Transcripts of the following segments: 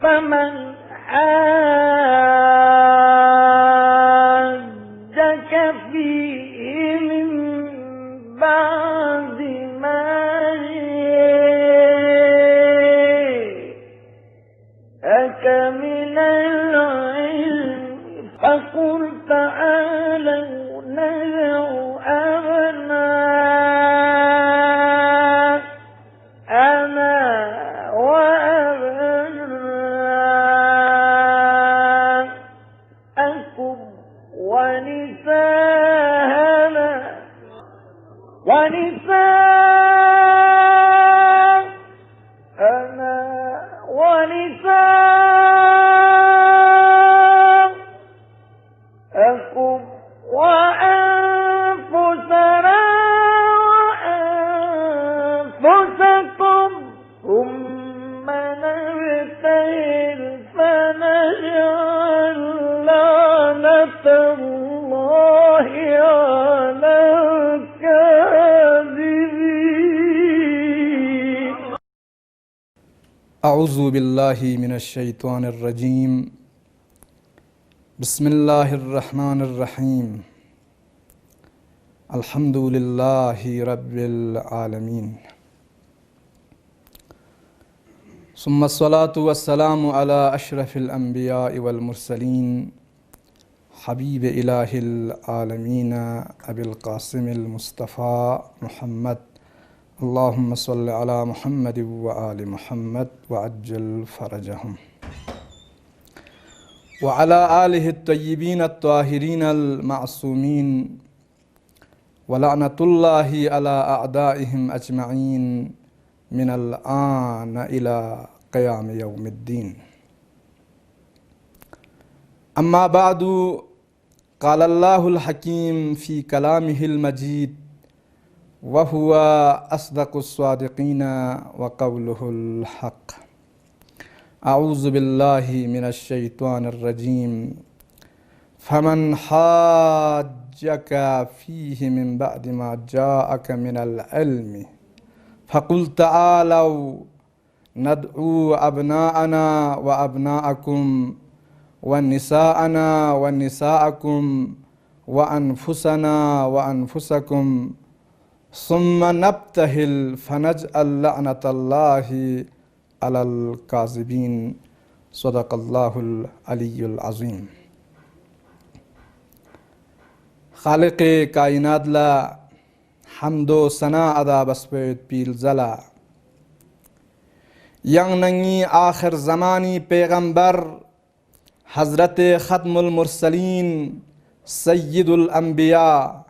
فمن حاجك فيه من بعد ما جاءك من العلم فقل تعالوا ندع أبناءنا وأبناءكم ونساءنا ونساءكم وأنفسنا وأنفسكم ثم نبتهل فنجعل لعنة الله على الكاذبين. أعوذ بالله من الشيطان الرجيم. بسم الله الرحمن الرحيم. الحمد لله رب العالمين. ثم الصلاة والسلام على أشرف الأنبياء والمرسلين حبيب إله العالمين أبي القاسم المصطفى محمد. اللهم صل على محمد وآل محمد وعجل فرجهم وعلى آله الطيبين الطاهرين المعصومين ولعنة الله على أعدائهم أجمعين من الآن إلى قيام يوم الدين. أما بعد، قال الله الحكيم في كلامه المجيد وهو أصدق الصادقين وقوله الحق. أعوذ بالله من الشيطان الرجيم. فمن حاجك فيه من بعد ما جاءك من العلم فقل تعالوا ندعو أبناءنا وأبناءكم ونساءنا ونساءكم وأنفسنا وأنفسكم ثم نبتهل فنجعل لعنة الله على الكاذبين. صدق الله العلی العظیم. خالق کائنات لا حمد و ثنا ادا بسپیت پیل زلا. ینگ ننگی آخر زمانی پیغمبر حضرت ختم المرسلین سید الانبیاء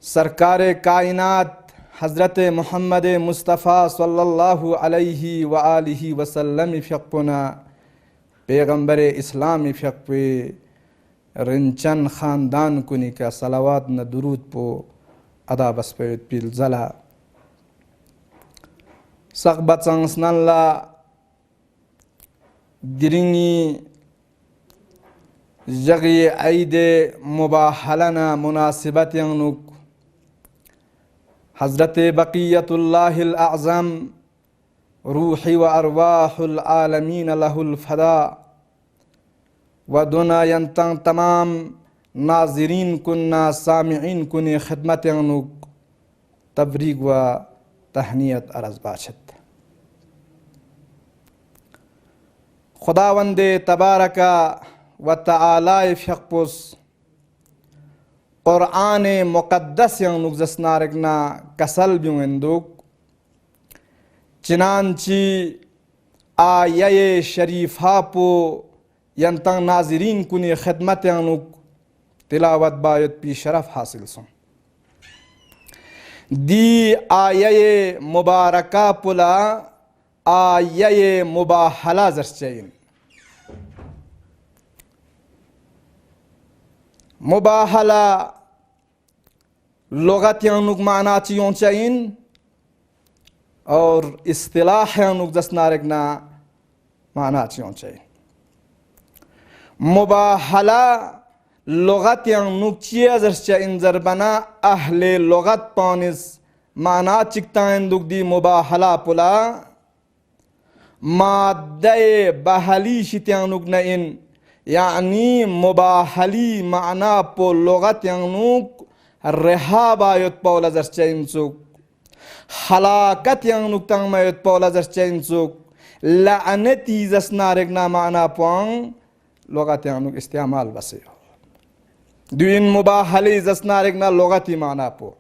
سرکار کائنات حضرت محمد مصطفیٰ صلی اللہ علیہ وآلہ وسلم فیقپنا پیغمبر اسلام فیقپے رنچن خاندان کنی کا صلوات نا درود پو ادا بسپیت پیل زلا. سقبت سنسنان لا گرینگی جغی عید مباہلنا مناسبت ینگ حضرت بقیت اللہ الاعظم روحی و ارواح العالمین له الفدا و دنا ینتن تمام ناظرین کننا سامعین کنی خدمت ینگ تبریک و تہنیت عرض باشد. خداوند تبارک و تعالی فیقپس قرآن مقدس ینگ زسنارگنا کسل بیوندوک چنانچی آیه شریفہ پو ینتن ناظرین کنی خدمت ینگ تلاوت باید پی شرف حاصل سن. دی آیه مبارکہ پلا آیه مباهله زرچین. مباهله لغت یانوک معنا چیون چین اور اصطلاح یانوک دستنارگنا معنا چیون چین. مباهله لغت یانوک چیه زرچین زربنا اهل لغت پانیز معنا چکتاین دوک دی مباهله پلا مادة بحلی شتیانوک نئن یعنی مباهلی معنا پو لغت یانوک رهاب آیت پولا زرچینسوک خلاقت یانوک تنگ مایت پولا زرچینسوک لعنتی زسنارگنا معنا پوان لغت یانوک استعمال بسیو دوین مباهلی زسنارگنا لغتی معنا پو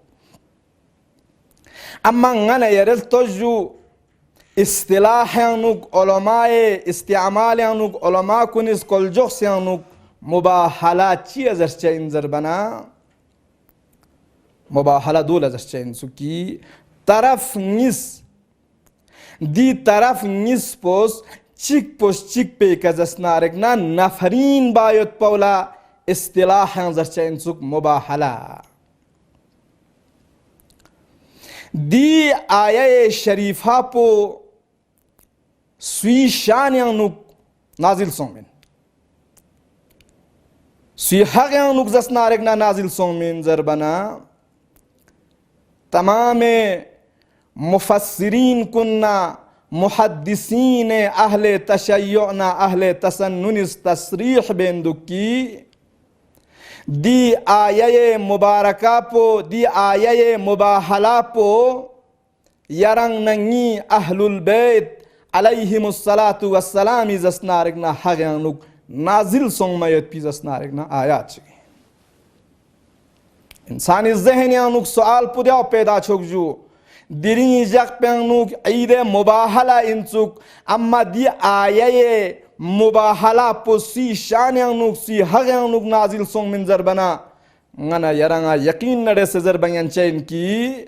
اما غنى يرل توجو اصطلاح يانوك علماء استعمال يانوك علماء كونس كل جوخس يانوك مباهله چی ازرچه انزر بنا مباهله دول ازرچه انسو کی طرف نیس دی طرف نیس پوس چیک پی کزسنارک نا نفرین باید پولا اصطلاح ازرچه انسو مباهله دی آیه شریفه پو سوی شان یانوک نازل سومن سوی حق یانوک زسنارگنا نازل سومن زربنا تمام مفسرین کننا محدثین اہل تشیعنا اہل تسنن تصریح بیندکی دی آیه مبارکہ پو دی آیه مباهله پو یرنگ ننگی اہل البیت علیہم الصلاة والسلام زسنارگنا حقیانوک نازل سنگمیت پی زسنارگنا آیات چگی انسانی ذہن یانوک سوال پودیاو پیدا چھوک جو دیرین جگ پیانوک عید مباهله انچوک اما دی آیه مباهله پو سی شان یانوک سی حق یانوک نازل سنگ منظر بنا غنا یرنگا یقین نڑے سے زربین چین کی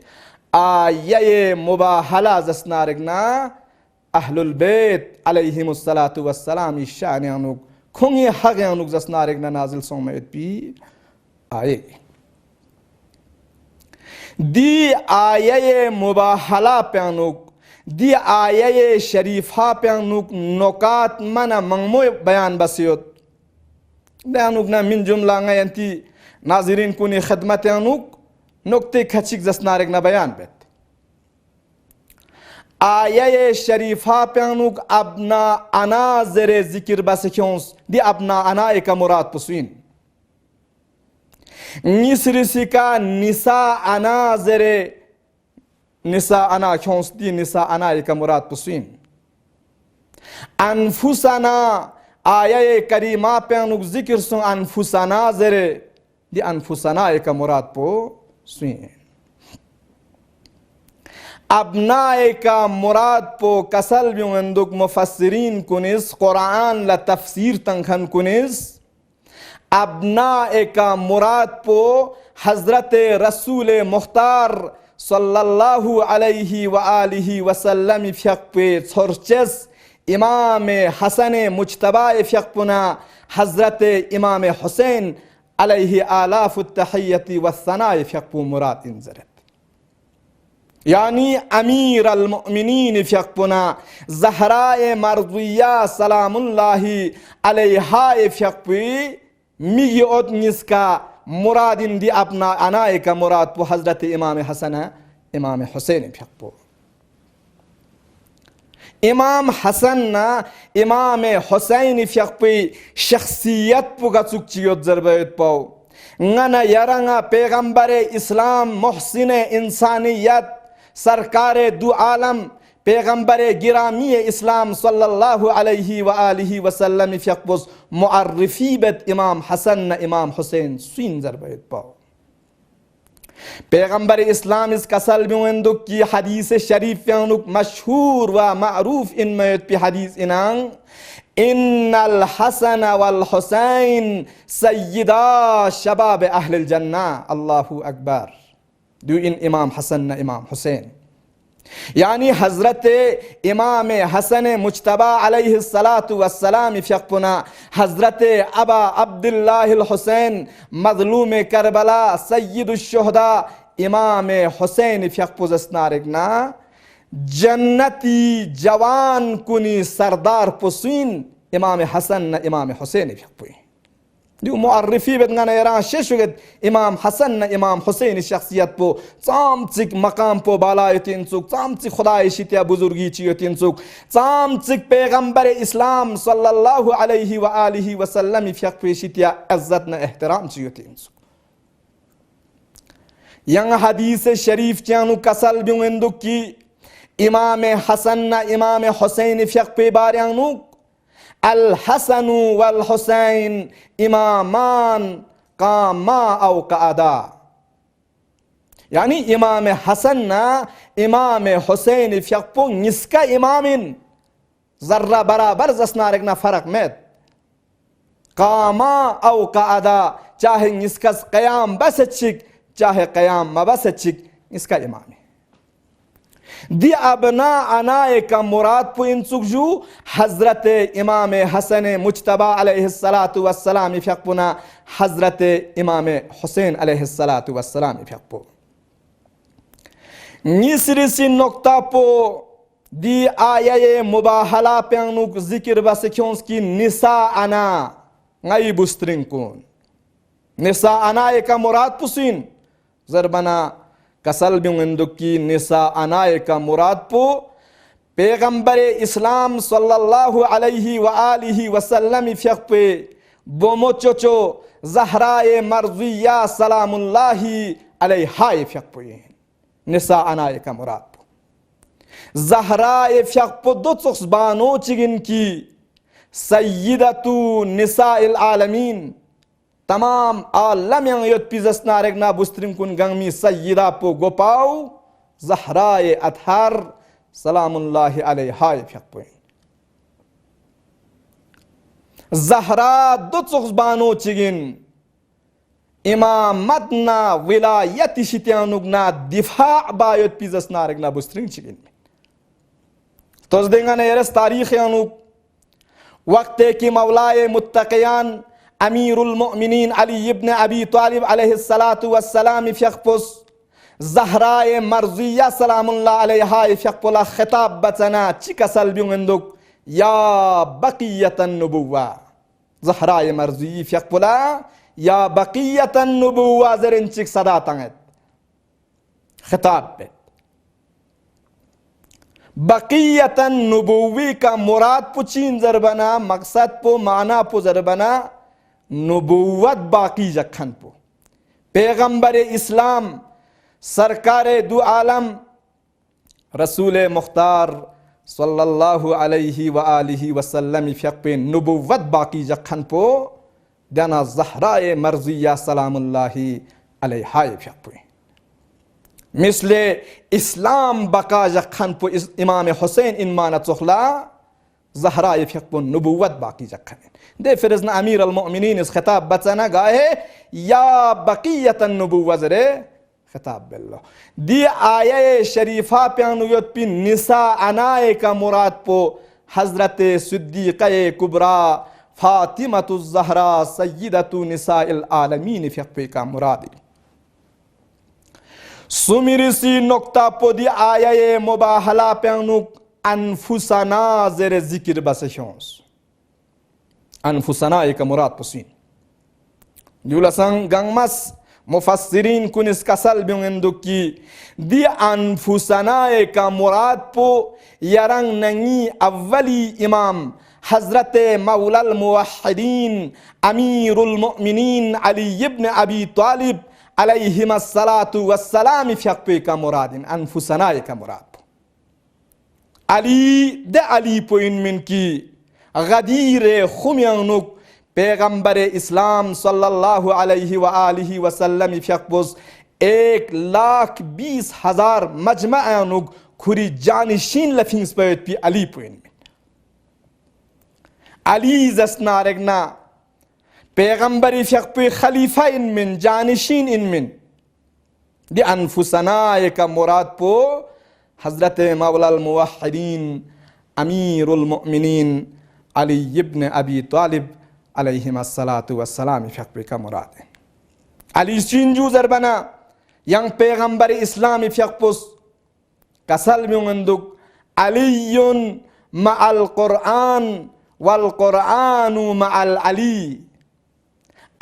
آیه مباهله زسنارگنا اہل البیت علیہم الصلاة والسلام شان یانوک کھنگی حق یانوک زسنارگنا نازل سنگ میت پی آئے دی آیه مباهله پیانوک دی آیه شریفه پیانوک نکات من منمو بیان بسیوت بیانوک نا من جمله غیانتی ناظرین کنی خدمت یانوک نکته کچک زسنارک نا بیان بیت آیه شریفه پیانوک ابنا انا زر ذکر بسکیونس دی ابنا انا ایک مراد پسوین نیسرسی کا نساء انا زر نساء انا کیونس دی نساء انا ایک مراد پسوین انفسنا آیه کریمه پیانوک ذکر سن انفسنا زر دی انفسنا ایک مراد پسوین ابناء کا مراد پو کسل بیوندک مفسرین کنیس قرآن لتفسیر تنکھن کنیس ابناء کا مراد پو حضرت رسول مختار صلی اللہ علیہ وآلہ وسلم فیق پہ چھرچس امام حسن مجتبہ فیق پنا حضرت امام حسین علیہ آلاف التحیت والثناء فیق پو مراد انزرت یعنی امیر المؤمنین فیق پنا زہراء مرضیہ سلام اللہ علیہا فیق پی میگی اوت نیس کا مراد دی اپنا انائے کا مراد پو حضرت امام حسن امام حسین فیق پو امام حسن نا امام حسین فیق پی شخصیت پو گچک چیوت ضربیت پو غنا یرنگا پیغمبر اسلام محسن انسانیت سرکار دو عالم پیغمبر گرامی اسلام صلی اللہ علیہ وآلہ وسلم فیقبوز معرفی بد امام حسن امام حسین سوین ضربیت پاو پیغمبر اسلام اس کسل بیوندک کی حدیث شریف یانک مشہور و معروف ان میت پی حدیث انان ان الحسن والحسین سیدا شباب اہل الجنہ اللہ اکبر دو ان امام حسن امام حسین یعنی حضرت امام حسن مجتبہ علیہ السلام فیق پنا حضرت ابا عبداللہ الحسین مظلوم کربلا سید الشہداء امام حسین فیق پوزسنارگنا جنتی جوان کنی سردار پسوین امام حسن امام حسین فیق پوئی دو معرفی بدگان ایران ششوگد امام حسن امام حسین شخصیت پو چامچک مقام پو بالایتین سوک چامچک خدای شیتیا بزرگی چیوتین سوک چامچک پیغمبر اسلام صلی اللہ علیہ وآلہ وسلم فیق پیشیتیا عزت نا احترام چیوتین سوک ینگ حدیث شریف چانو کسل بیوندو کی امام حسن نا امام حسین فیق پی باریانو الحسن والحسین امامان قاما او قعدا یعنی امام حسن نا امام حسین فیقپو نسکا امامین ذرہ برابر زسنارکنا فرق مید قاما او قعدا چاہے نسکس قیام بس چک چاہے قیام مبس چک نسکا امامی دی ابناءنا کا مراد پو انسوک جو حضرت امام حسن مجتبی علیہ السلام فیقپنا حضرت امام حسین علیہ السلام فیقپو نیسری سی نقطہ پو دی آیہ مباہلہ پیانوک ذکر بسکیونس کی نساءنا غی بسترین کون نساءنا کا مراد پسین ضربنا کسل بیوندو کی نساءنا کا مراد پو پیغمبر اسلام صلی اللہ علیہ وآلہ وسلم فیق پہ بومو چوچو زہرائے مرضیہ سلام اللہ علیہ فیق پہ نساءنا کا مراد پو زہرائے فیق پو دو چخصبانو چگن کی سیدتو نساء العالمین تمام عالم یوت پیزس نارگنا بسترین کن گنگمی سیدہ پو گوپاو زہرائے اطہر سلام اللہ علیہ فیق پوین زہرا دو چخزبانو چگن امامتنا ولایت شتیانوگنا دفاع بایوت پیزس نارگنا بسترین چگن توز دنگا نیرس تاریخ یانوگ وقت کی مولائے متقیان امیر المؤمنین علی ابن ابی طالب علیہ السلام فیقپس زہرائے مرضیہ سلام اللہ علیہ فیقپلا خطاب بچنا چکا سلبیوندک یا بقیت النبوہ زہرائے مرضی فیقپلا یا بقیت النبوہ زرین چک صدا تنگت خطاب پہ بقیت النبوی کا مراد پو چین ضربنا مقصد پو معنی پو ضربنا نبوت باقی جکھن پو پیغمبر اسلام سرکار دو عالم رسول مختار صلی اللہ علیہ وآلہ وسلم فیق پہ نبوت باقی جکھن پو دینا زہرائے مرضیہ سلام اللہ علیہ فیق پہ مثل اسلام بقا جکھن پو امام حسین انمانا چخلا زہرائے فیق پو نبوت باقی جکھن دے فرزن امیر المؤمنین اس خطاب بچنا گاہے یا بقیت النبوہ زرے خطاب باللہ دی آیہ شریفہ پیانویت پی نساءنا کا مراد پو حضرت صدیقہ کبرا فاطمۃ الزہرا سیدۃ نساء العالمین فقہ کا مراد سمیرسی نقطہ پو دی آیہ مباہلہ پیانوک انفسنا زر ذکر بسشونس انفسنا کا مراد پسین جولسان گنگمس مفسرین کنس کسل بیوندو کی دی انفسنا کا مراد پو یرنگ ننگی اولی امام حضرت مولا الموحدین امیر المؤمنین علی ابن ابی طالب علیہم السلام فیقپے کا مراد انفسنا کا مراد پو علی دے علی پو ان من کی غدیر خمیانوک پیغمبر اسلام صلی اللہ علیہ وآلہ وسلم فیقبوز 1,20,000 مجمعانوک کھوری جانشین لفینس پیت پی علی پوین من علی زسنارگنا پیغمبر فیقبوی خلیفہ ان من جانشین ان من دی انفسنا کا مراد پو حضرت مولا الموحدین امیر المؤمنین علی ابن ابی طالب علیہم السلام فقہ کا مراد ہے علی چینجو ضربنا ینگ پیغمبر اسلامی فقپس کسل بیوندک علی مع القرآن والقرآن مع العلی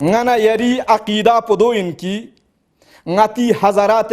ngana yari aqida podo inki ngati hazarat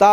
ta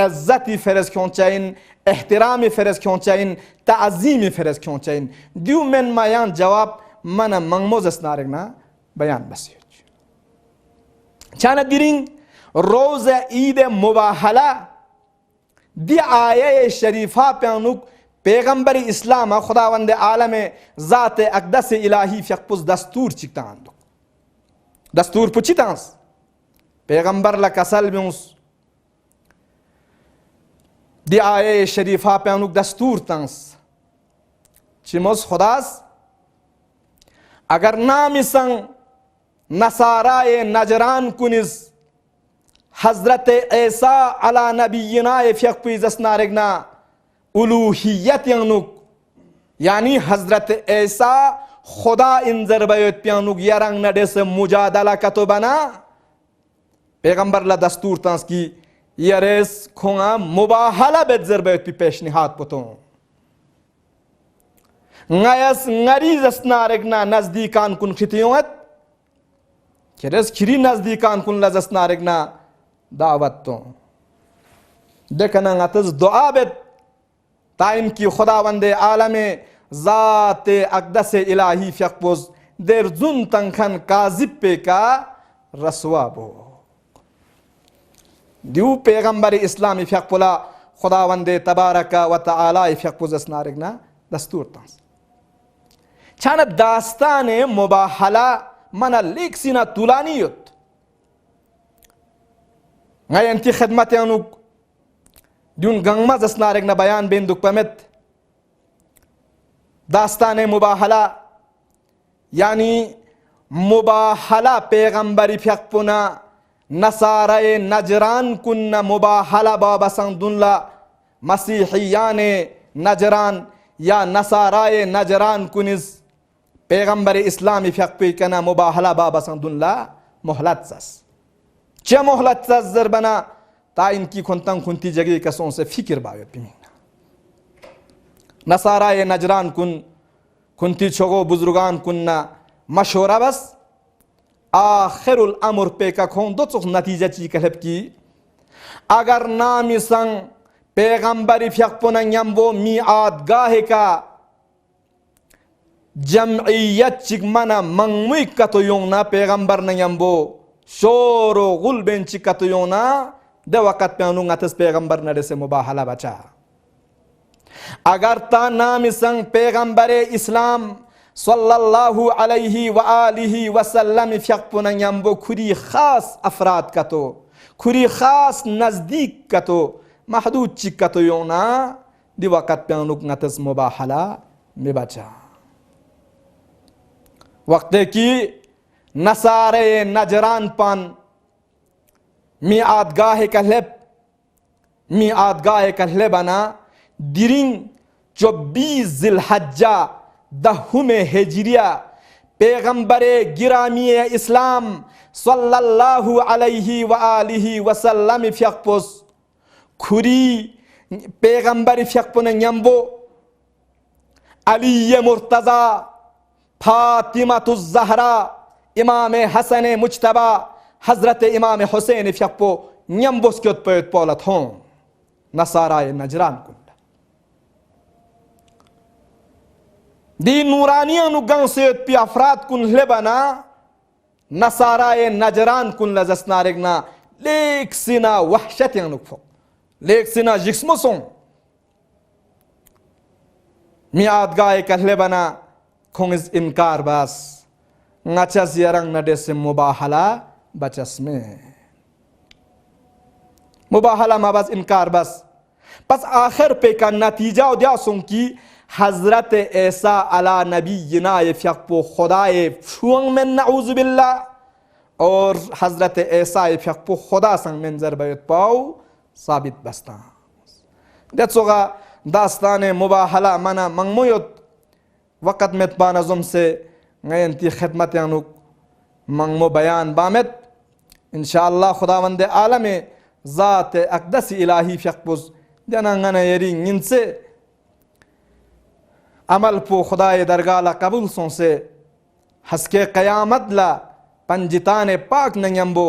عزتی فرز کیون چاین احترام فرز کیون چاین تعظیم فرز کیون چاین دیو من مایان جواب من منگموز اسنارگنا بیان بسیج چانا دیرین روز عید مباهله دی آیه شریفه پیانوک پیغمبر اسلام خداوند عالم ذات اقدس الهی فیقپوز دستور چکتاندو دستور پچی تانس پیغمبر لکسل بیونس دی آیه شریفه پیانوک دستور تانس چی موز خداست اگر نامی سنگ نصارای نجران کنیز حضرت عیسیٰ علی نبینا فیقپویز اسنارگنا الوحیت یعنوک یعنی حضرت عیسیٰ خدا انذر بیوت پیانوک یرنگ نڈے سے مجادلہ کتو بنا پیغمبر لا دستور تانس کی یریس کھونگا مباہلہ بیت زر بیوت پی پیشنہات پتوں غیس غریز اسنارگنا نزدیکان کن خطیوت کریس کھری نزدیکان کن لز اسنارگنا دعوت تو دیکھنا غتز دعا بیت تائن کی خداوند عالم ذات اقدس الہی فیقبوز دیر زن تنکھن کاذب پہ کا رسوا بو دیو پیغمبر اسلامی فیقبولا خداوند تبارک و تعالی فیقبوز اسنارگنا دستور تانس چانا داستان مباہلہ منا لیک سینا طولانیت ngay anti khidmat yanuk dun gangmaz asnarek na bayan benduk pamet dastane mubahala yani mubahala peygambari fyakpuna nasarae najran kunna mubahala babasan dunla masihiyane najran ya nasarae najran kunis peygambari islami fyakpi kana mubahala babasan dunla mohlat sas چه مهلت زر بنا تا اینکی کنتن کنتی جگه کسون سے فکر باید پیمینا نصارای نجران کن کنتی چگو بزرگان کن مشورہ بس آخر الامر پہ کا کھون دو چوک نتیجہ چی کلب کی اگر نامی سنگ پیغمبری فیقپونا یمبو میعاد گاہ کا جمعیت چک منا منگوی کتو یونگنا پیغمبر نیمبو شور و غل بین چکتو یونا دے وقت پیانو غتس پیغمبر نڈے سے مباہلہ بچا اگر تا نامی سنگ پیغمبر اسلام صلی اللہ علیہ وآلہ وسلم فیقپونا یمبو کھری خاص افراد کتو کھری خاص نزدیک کتو محدود چکتو یونا دی وقت پیانو غتس مباہلہ میں بچا وقت کی نصارے نجران پان میعاد گاہ کہلے بنا دیرین 24 ذی الحجہ دہم ہجریہ پیغمبر گرامی اسلام صلی اللہ علیہ وآلہ وسلم فیقپوس کھری پیغمبر فیقپون یمبو علی مرتضی فاطمۃ الزہرا امام حسن مجتبہ حضرت امام حسین فیقپو نیمبوس کیوت پیت پولت ہوں نصارای نجران کن دی نورانیانو گن سیت پی افراد کن لبنا نصارای نجران کن لزسنارگنا لیک سینا وحشت یانو کفو لیک سینا جسمو سن میعاد گاہ کہلے بنا کھونگز انکار باس نچس یرنگ نڈے سے مباہلہ بچس میں مباہلہ مباز انکار بس آخر پہ کا نتیجہ دیا سن کی حضرت عیسیٰ علی نبینا فیقپو خدای شونگ من نعوذ باللہ اور حضرت عیسیٰ فیقپو خدا سنگ منظر بیت پاو ثابت بستا دیت سوگا داستان مباہلہ منا منگمویت وقت متبان ازم سے غینتی خدمت یانوک منگمو بیان بامت انشاءاللہ خداوند عالم ذات اقدس الہی فیقپوز دینا غنا یری نن سے عمل پو خدای درگاہ قبول سون سے حسکے قیامت لا پنجتان پاک ننگمبو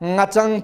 ngachang